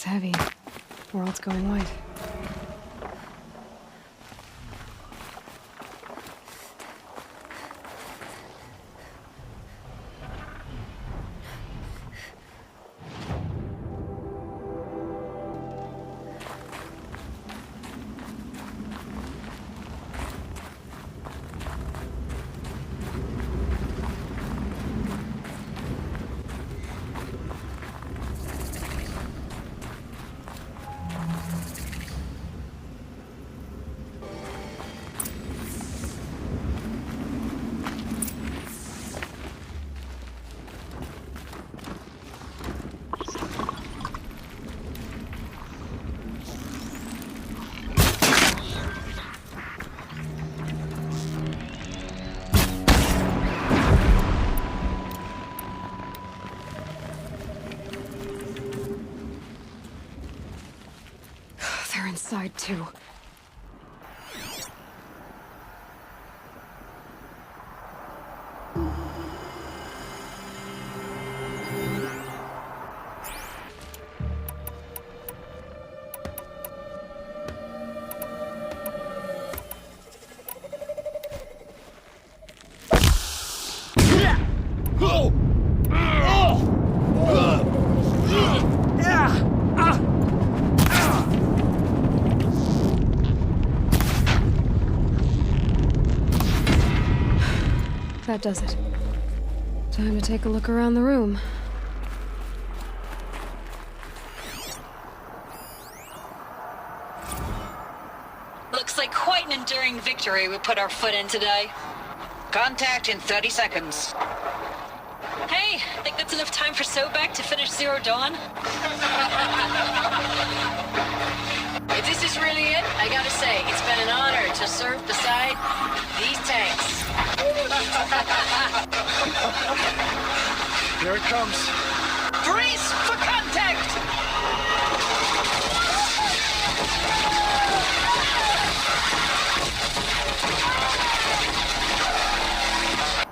heavy. World's going white. They're inside too. That does it. Time to take a look around the room. Looks like quite an enduring victory we put our foot in today. Contact in 30 seconds. Hey, think that's enough time for Sobek to finish Zero Dawn? If this is really it, I gotta say, it's been an honor to serve beside these tanks. Here it comes. Brace for contact!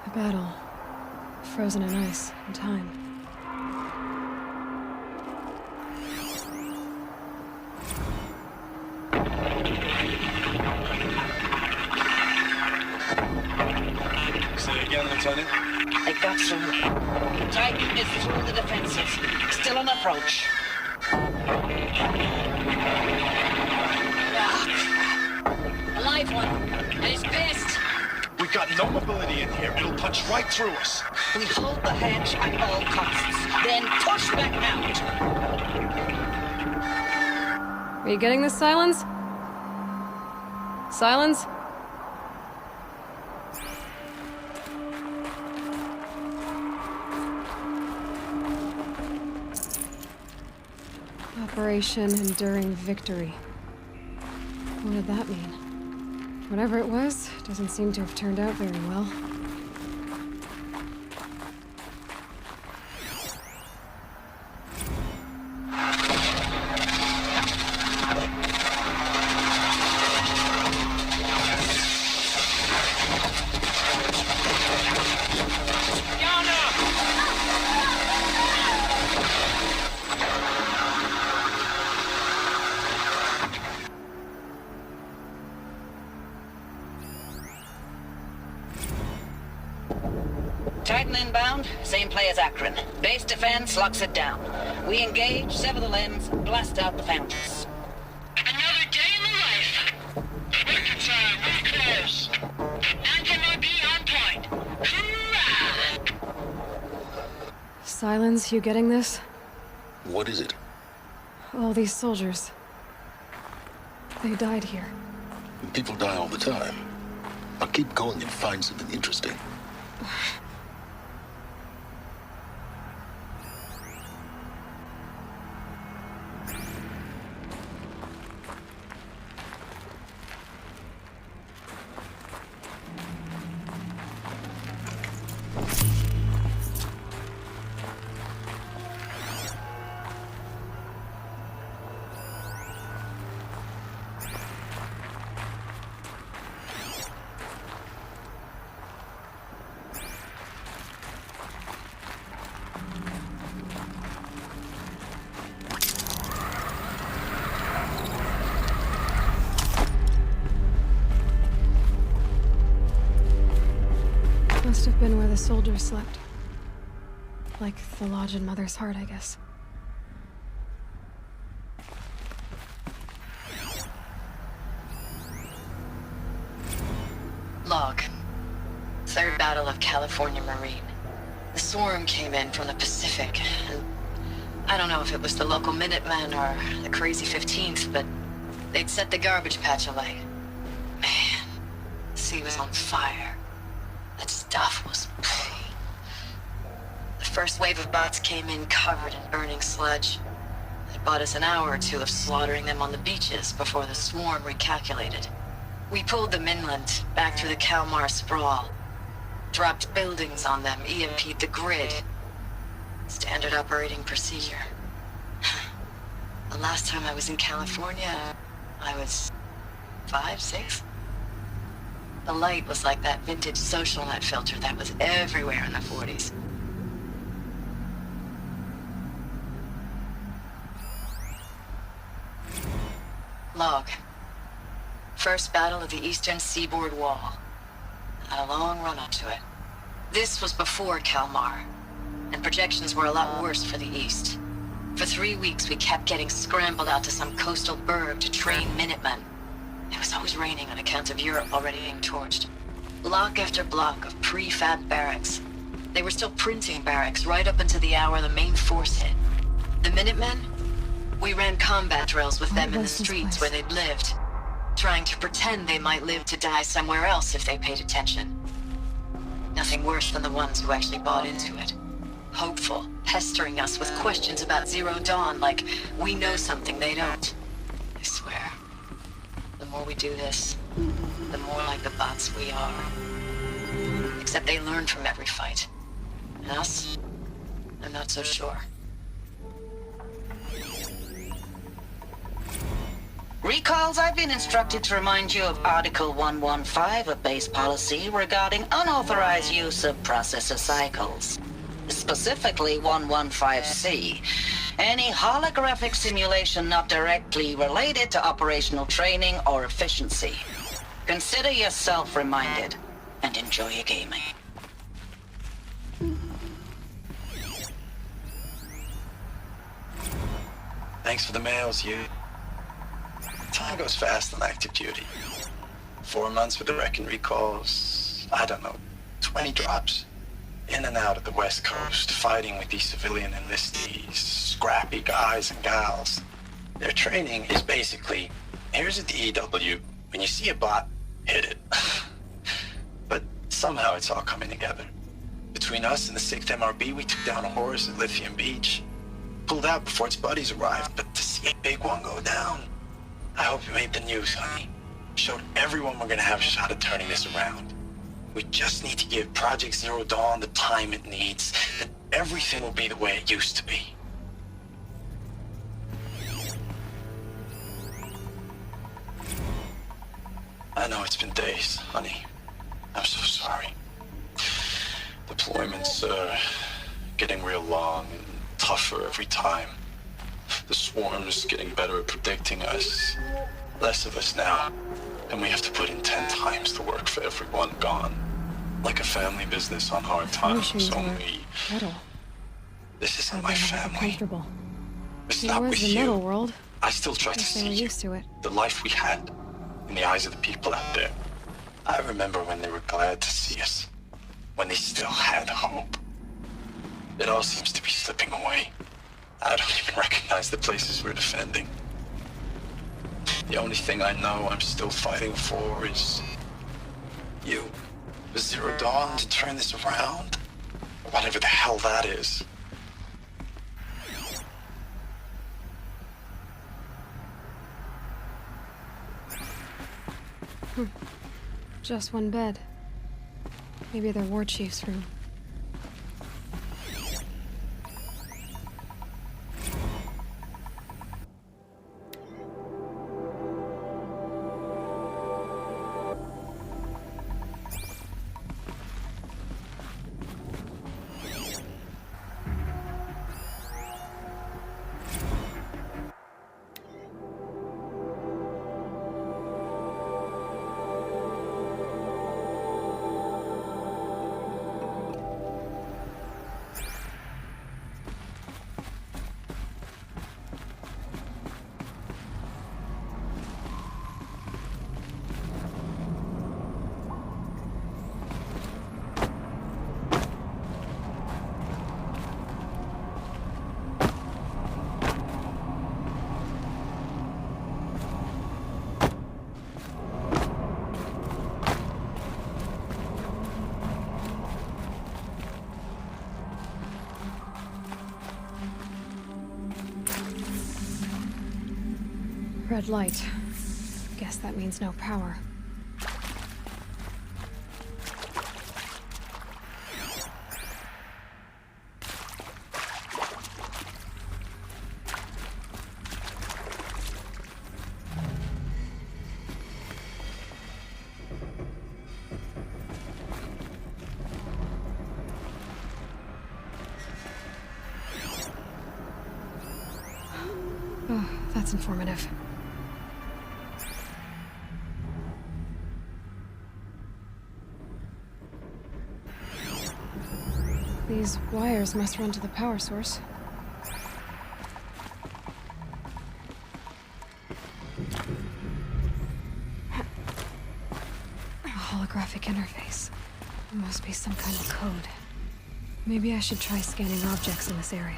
A battle. Frozen in ice and time. Say again, Lieutenant. I got some. Titan is through the defenses. Still on approach. A live one. And he's pissed. We got no mobility in here. It'll punch right through us. We hold the hedge at all costs. Then push back out. Are you getting this, Silence? Silence? Operation Enduring Victory. What did that mean? Whatever it was, doesn't seem to have turned out very well. Titan inbound, same play as Akron. Base defense locks it down. We engage, sever the limbs, blast out the fountains. Another day in the life. Record time, we're close. Anthem will be on point. Hoorah! Silence, you getting this? What is it? All these soldiers. They died here. People die all the time. Now keep going and find something interesting. Must have been where the soldiers slept. Like the lodge in Mother's Heart, I guess. Log. Third Battle of California Marine. The swarm came in from the Pacific, and I don't know if it was the local Minutemen or the crazy 15th, but they'd set the garbage patch alight. Man, the sea was on fire. That stuff was... The first wave of bots came in covered in burning sludge. It bought us an hour or two of slaughtering them on the beaches before the swarm recalculated. We pulled them inland, back through the Kalmar sprawl. Dropped buildings on them, EMP'd the grid. Standard operating procedure. The last time I was in California, I was 5, 6? The light was like that vintage social net filter that was everywhere in the 40s. Log. First battle of the eastern seaboard wall. Had a long run up to it. This was before Kalmar, and projections were a lot worse for the east. For 3 weeks, we kept getting scrambled out to some coastal burg to train Minutemen. It was always raining on account of Europe already being torched. Block after block of prefab barracks. They were still printing barracks right up until the hour the main force hit. The Minutemen? We ran combat drills with them in the streets where they'd lived, trying to pretend they might live to die somewhere else if they paid attention. Nothing worse than the ones who actually bought into it. Hopeful, pestering us with questions about Zero Dawn like we know something they don't. I swear, the more we do this, the more like the bots we are. Except they learn from every fight. And us? I'm not so sure. Recalls, I've been instructed to remind you of Article 115 of base policy regarding unauthorized use of processor cycles. Specifically 115C. Any holographic simulation not directly related to operational training or efficiency. Consider yourself reminded and enjoy your gaming. Thanks for the mails, you. Time goes fast on active duty. 4 months with the wrecking recalls, I don't know, 20 drops. In and out of the West Coast, fighting with these civilian enlistees, scrappy guys and gals. Their training is basically, here's a DEW, when you see a bot, hit it. But somehow it's all coming together. Between us and the 6th MRB, we took down a horse at Lithium Beach. Pulled out before its buddies arrived, but to see a big one go down, I hope you made the news, honey. Showed everyone we're gonna have a shot at turning this around. We just need to give Project Zero Dawn the time it needs, and everything will be the way it used to be. I know it's been days, honey. I'm so sorry. Deployments are getting real long and tougher every time. The swarm's getting better at predicting us. Less of us now. And we have to put in 10 times the work for everyone gone. Like a family business on hard times, only... Metal. This isn't my family. Comfortable. It's It not was with the metal you. world. I still try to Guess they see were you. used to it. The life we had in the eyes of the people out there. I remember when they were glad to see us. When they still had hope. It all seems to be slipping away. I don't even recognize the places we're defending. The only thing I know I'm still fighting for is you. The Zero Dawn to turn this around. Whatever the hell that is. Just one bed. Maybe their war chief's room. Red light. Guess that means no power. Oh, that's informative. These wires must run to the power source. A holographic interface. It must be some kind of code. Maybe I should try scanning objects in this area.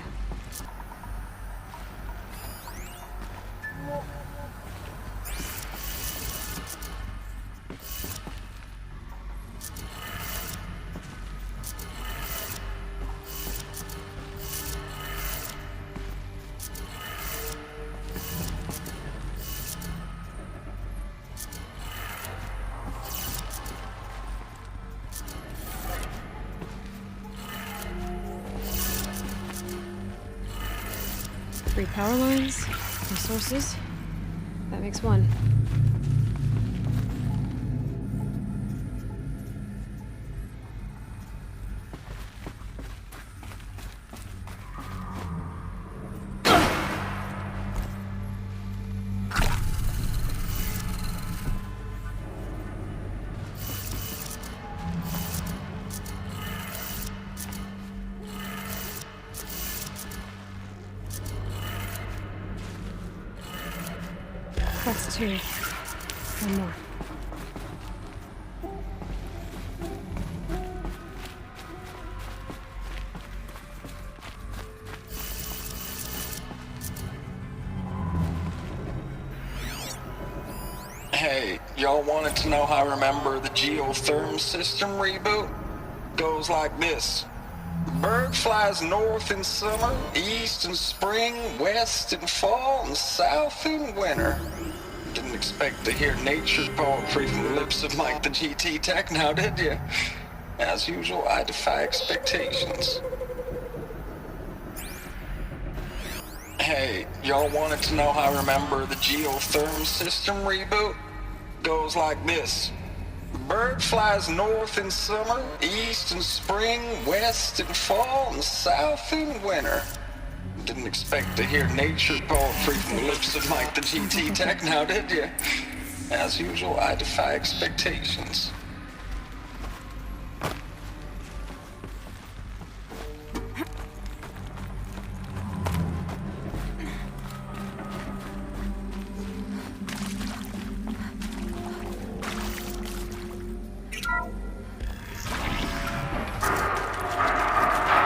Three power lines, two sources. That makes one. That's two. One more. Hey, y'all wanted to know how I remember the geotherm system reboot? Goes like this. Bird flies north in summer, east in spring, west in fall, and south in winter. Didn't expect to hear nature's poetry from the lips of Mike the GT Tech now, did you? As usual, I defy expectations. Hey, y'all wanted to know how I remember the geotherm system reboot? Goes like this. Bird flies north in summer, east in spring, west in fall, and south in winter. Didn't expect to hear nature's poetry from the lips of Mike the GT Tech now, did you? As usual, I defy expectations.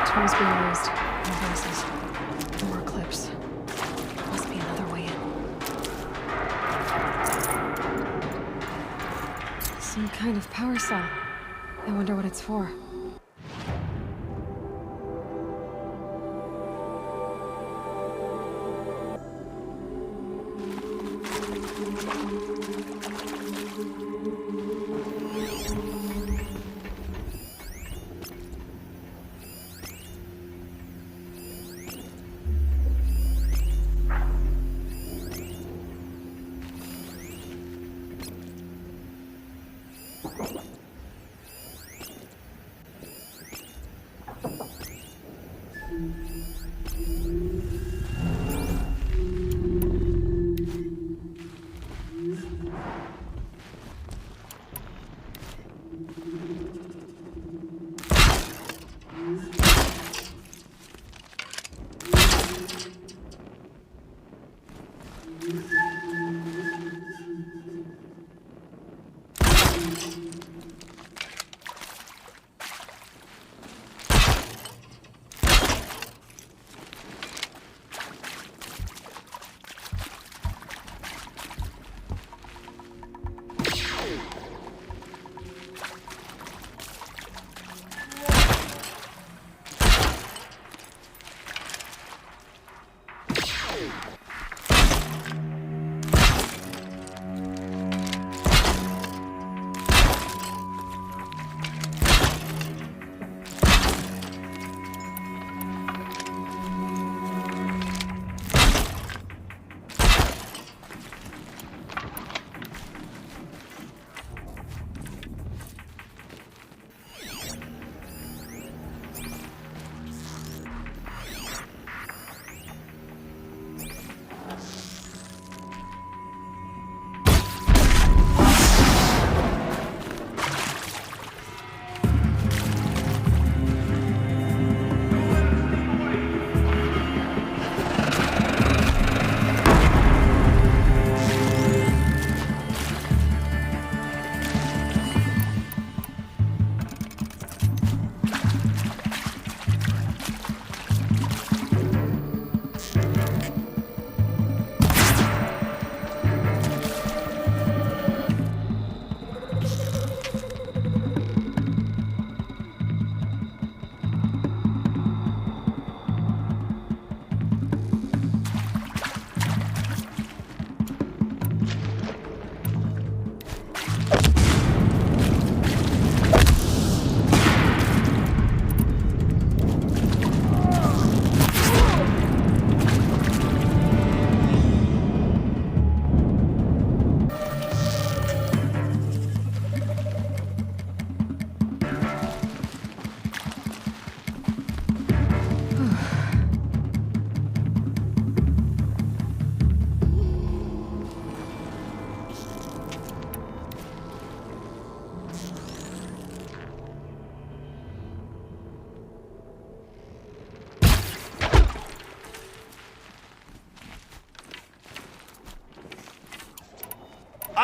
Tools being used. Devices. More clips. Must be another way in. Some kind of power cell. I wonder what it's for.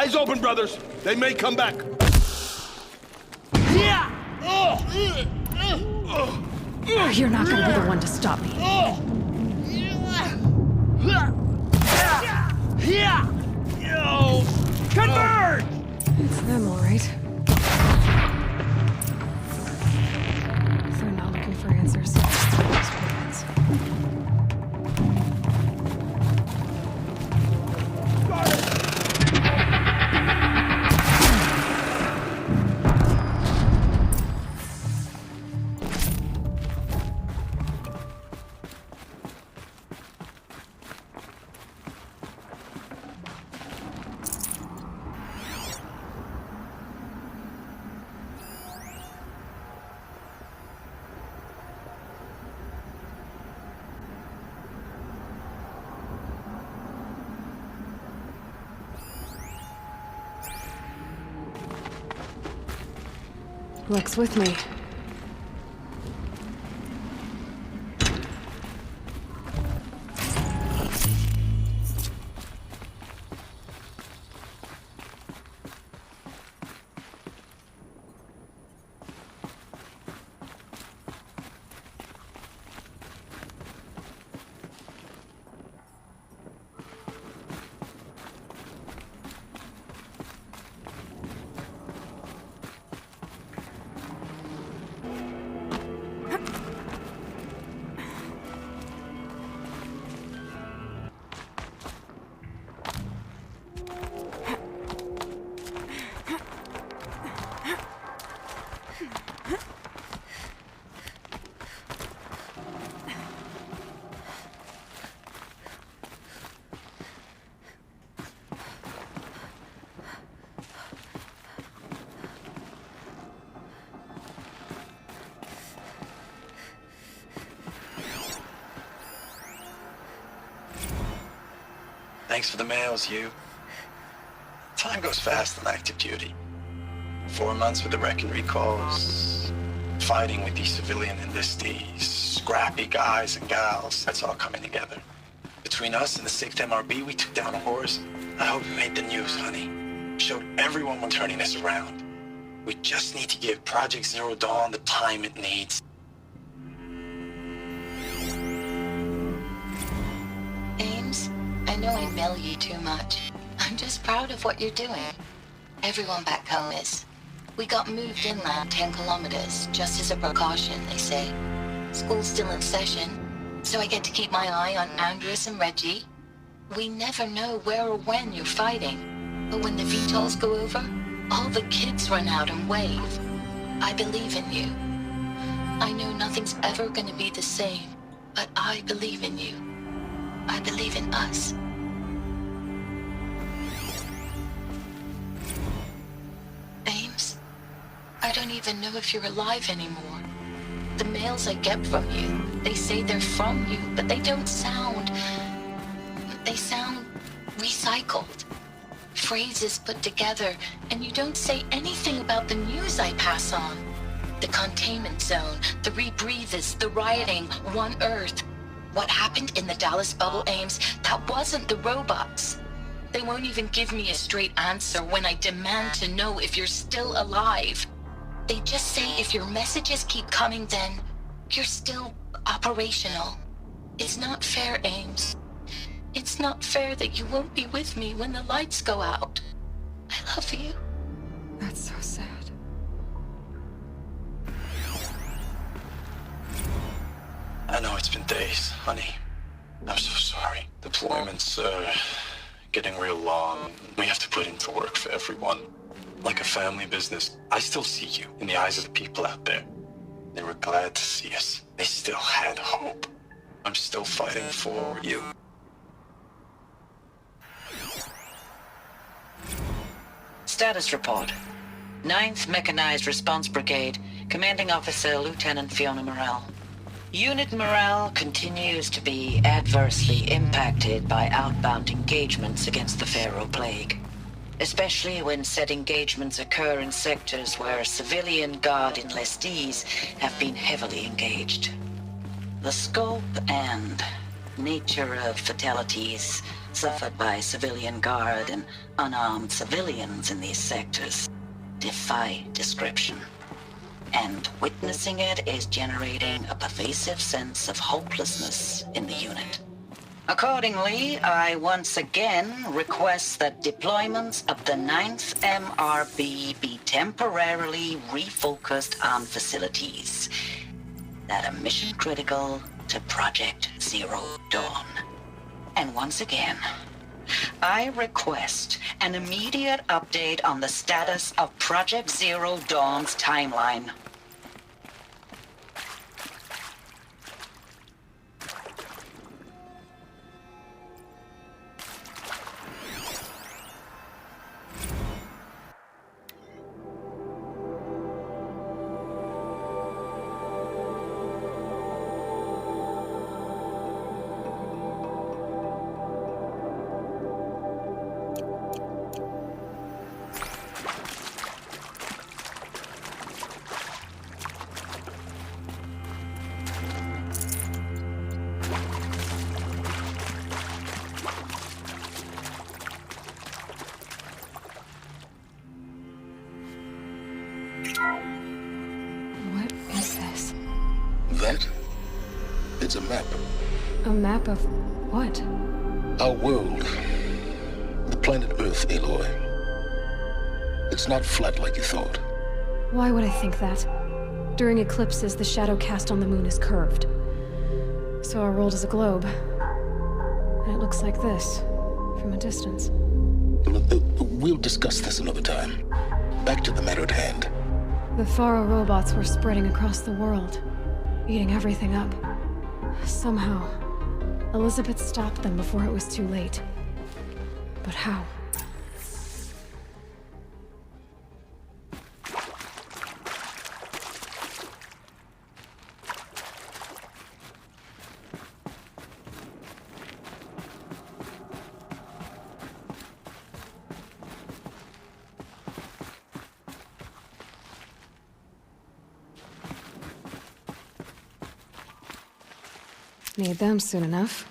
Eyes open, brothers. They may come back. You're not gonna be the one to stop me. Converge! It's them, all right. They're not looking for answers. Just weapons. Luck's with me. Thanks for the mails, you. Time goes fast on active duty. 4 months with the wrecking recalls, fighting with these civilian enlistees, scrappy guys and gals, that's all coming together. Between us and the 6th MRB, we took down a horse. I hope we made the news, honey. Showed everyone we're turning this around. We just need to give Project Zero Dawn the time it needs. Ames, I know I mail you too much. I'm just proud of what you're doing. Everyone back home is. We got moved inland 10 kilometers, just as a precaution, they say. School's still in session, so I get to keep my eye on Andres and Reggie. We never know where or when you're fighting, but when the VTOLs go over, all the kids run out and wave. I believe in you. I know nothing's ever gonna be the same, but I believe in you. I believe in us. Ames, I don't even know if you're alive anymore. The mails I get from you, they say they're from you, but they don't sound... They sound recycled. Phrases put together, and you don't say anything about the news I pass on. The containment zone, the rebreathers, the rioting, One Earth. What happened in the Dallas bubble, Ames, that wasn't the robots. They won't even give me a straight answer when I demand to know if you're still alive. They just say if your messages keep coming, then you're still operational. It's not fair, Ames. It's not fair that you won't be with me when the lights go out. I love you. That's so sad. I know it's been days, honey. I'm so sorry. Deployments are getting real long. We have to put into work for everyone. Like a family business. I still see you in the eyes of the people out there. They were glad to see us. They still had hope. I'm still fighting for you. Status report. 9th Mechanized Response Brigade, Commanding Officer Lieutenant Fiona Morrell. Unit morale continues to be adversely impacted by outbound engagements against the Pharaoh Plague, especially when said engagements occur in sectors where civilian guard enlistees have been heavily engaged. The scope and nature of fatalities suffered by civilian guard and unarmed civilians in these sectors defy description. And witnessing it is generating a pervasive sense of hopelessness in the unit. Accordingly, I once again request that deployments of the 9th MRB be temporarily refocused on facilities that are mission critical to Project Zero Dawn. And once again, I request an immediate update on the status of Project Zero Dawn's timeline. What is this? That? It's a map. A map of what? Our world. The planet Earth, Aloy. It's not flat like you thought. Why would I think that? During eclipses, the shadow cast on the moon is curved. So our world is a globe. And it looks like this, from a distance. We'll discuss this another time. Back to the matter at hand. The Faro robots were spreading across the world, eating everything up. Somehow, Elizabeth stopped them before it was too late. But how? Need them soon enough.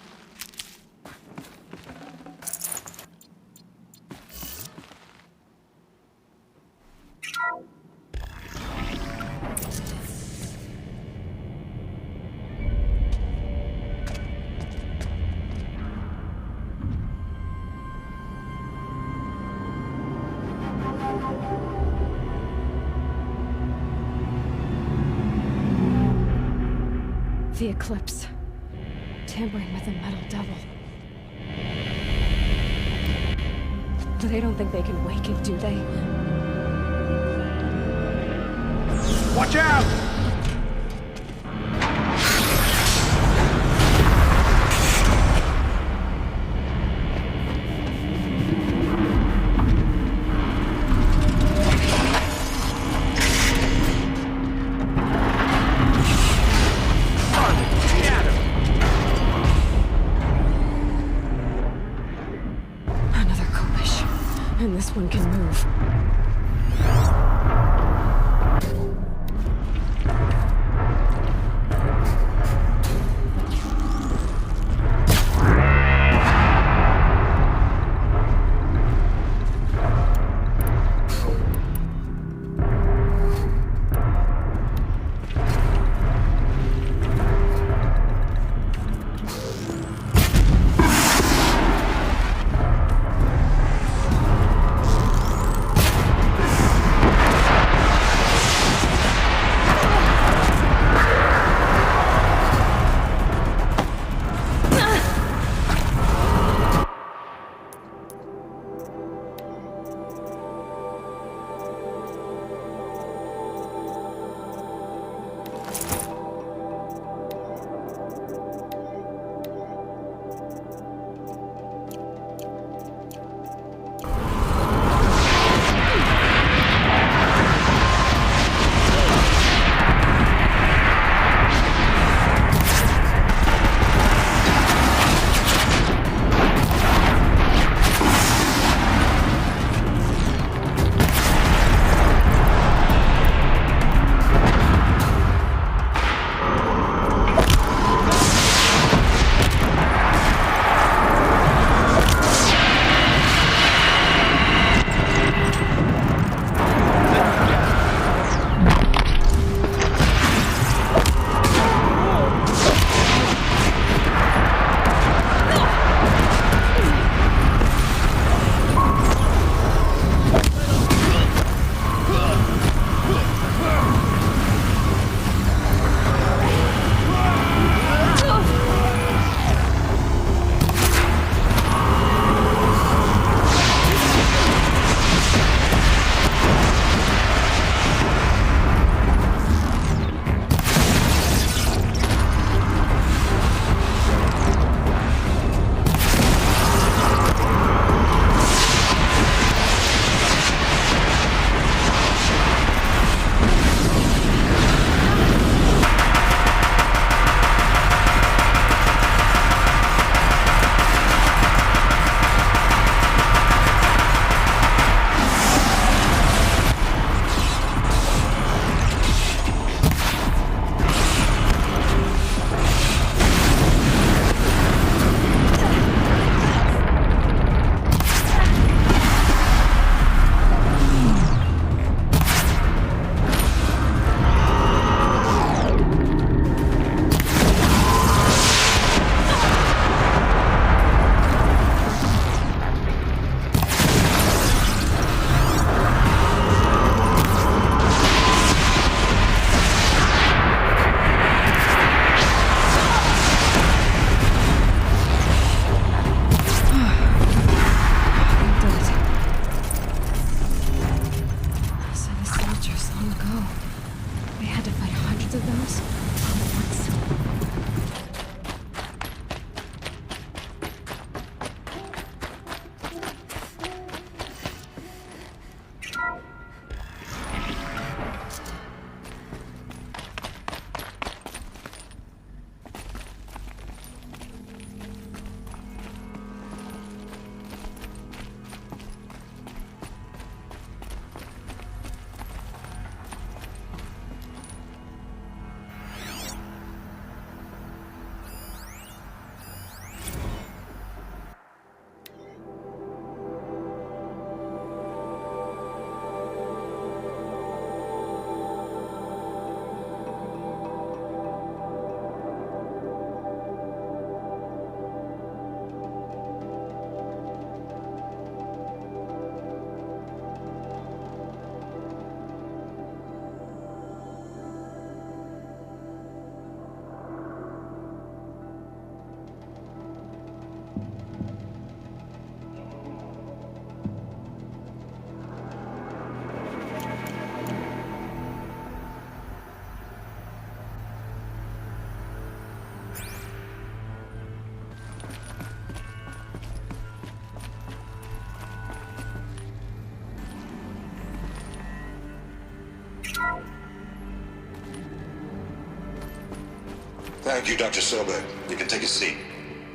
The eclipse. Tampering with a metal devil. They don't think they can wake it, do they? Watch out! And this one can move. lots of those all at once. Thank you, Dr. Sobek. You can take a seat.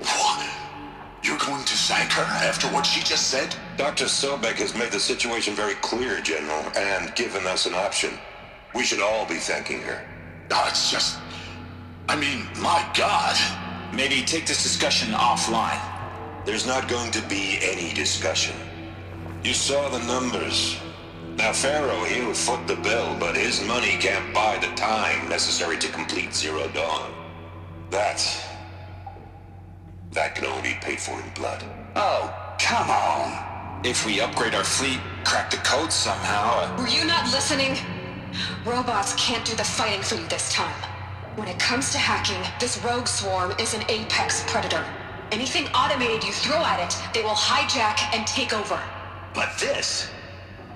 What? You're going to sack her after what she just said? Dr. Sobek has made the situation very clear, General, and given us an option. We should all be thanking her. No, it's just... I mean, my God. Maybe take this discussion offline. There's not going to be any discussion. You saw the numbers. Now, Pharaoh, he'll foot the bill, but his money can't buy the time necessary to complete Zero Dawn. That can only be paid for in blood. Oh, come on. If we upgrade our fleet, crack the code somehow... Were you not listening? Robots can't do the fighting for you this time. When it comes to hacking, this rogue swarm is an apex predator. Anything automated you throw at it, they will hijack and take over. But this...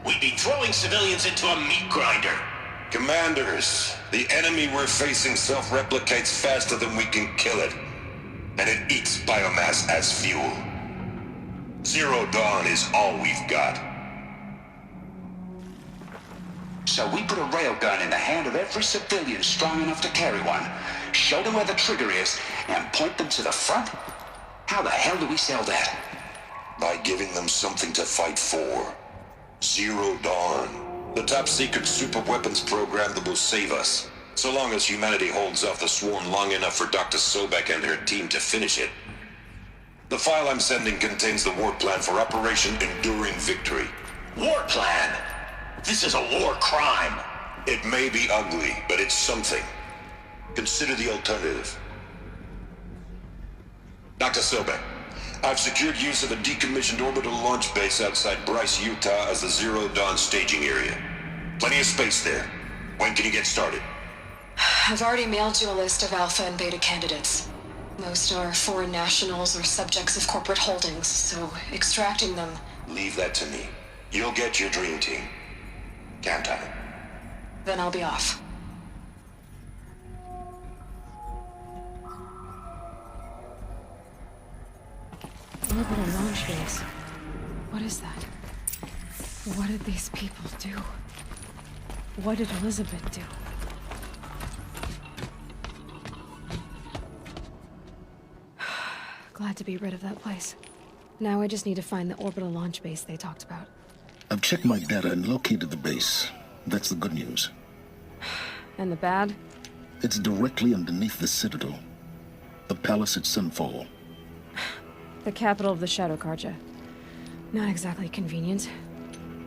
We'd be throwing civilians into a meat grinder. Commanders, the enemy we're facing self-replicates faster than we can kill it. And it eats biomass as fuel. Zero Dawn is all we've got. So we put a railgun in the hand of every civilian strong enough to carry one, show them where the trigger is, and point them to the front? How the hell do we sell that? By giving them something to fight for. Zero Dawn. The top-secret super-weapons program that will save us. So long as humanity holds off the swarm long enough for Dr. Sobek and her team to finish it. The file I'm sending contains the war plan for Operation Enduring Victory. War plan? This is a war crime. It may be ugly, but it's something. Consider the alternative. Dr. Sobek, I've secured use of a decommissioned orbital launch base outside Bryce, Utah as the Zero Dawn staging area. Plenty of space there. When can you get started? I've already mailed you a list of alpha and beta candidates. Most are foreign nationals or subjects of corporate holdings, so extracting them... Leave that to me. You'll get your dream team. Count on it. Then I'll be off. Orbital launch base. What is that? What did these people do? What did Elizabeth do? Glad to be rid of that place. Now I just need to find the orbital launch base they talked about. I've checked my data and located the base. That's the good news. And the bad? It's directly underneath the Citadel. The palace at Sunfall. The capital of the Shadow Carja. Not exactly convenient.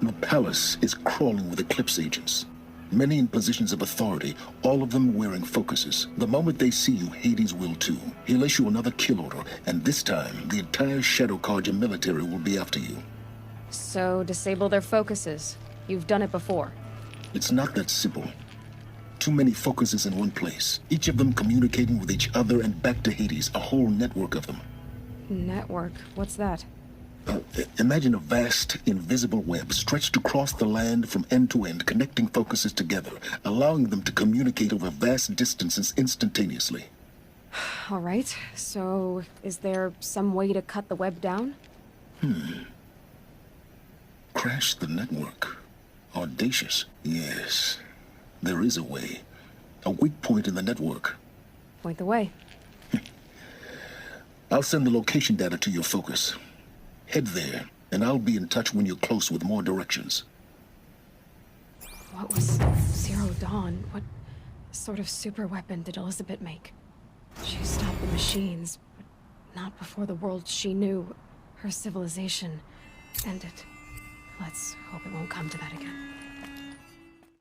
The palace is crawling with Eclipse agents. Many in positions of authority, all of them wearing focuses. The moment they see you, Hades will too. He'll issue another kill order, and this time, the entire Shadow Carja military will be after you. So, disable their focuses. You've done it before. It's not that simple. Too many focuses in one place, each of them communicating with each other and back to Hades, a whole network of them. Network? What's that? Imagine a vast, invisible web stretched across the land from end to end, connecting focuses together, allowing them to communicate over vast distances instantaneously. All right, so is there some way to cut the web down? Crash the network. Audacious. Yes, there is a way. A weak point in the network. Point the way. I'll send the location data to your focus. Head there, and I'll be in touch when you're close with more directions. What was Zero Dawn? What sort of super weapon did Elizabeth make? She stopped the machines, but not before the world she knew, her civilization, ended. Let's hope it won't come to that again.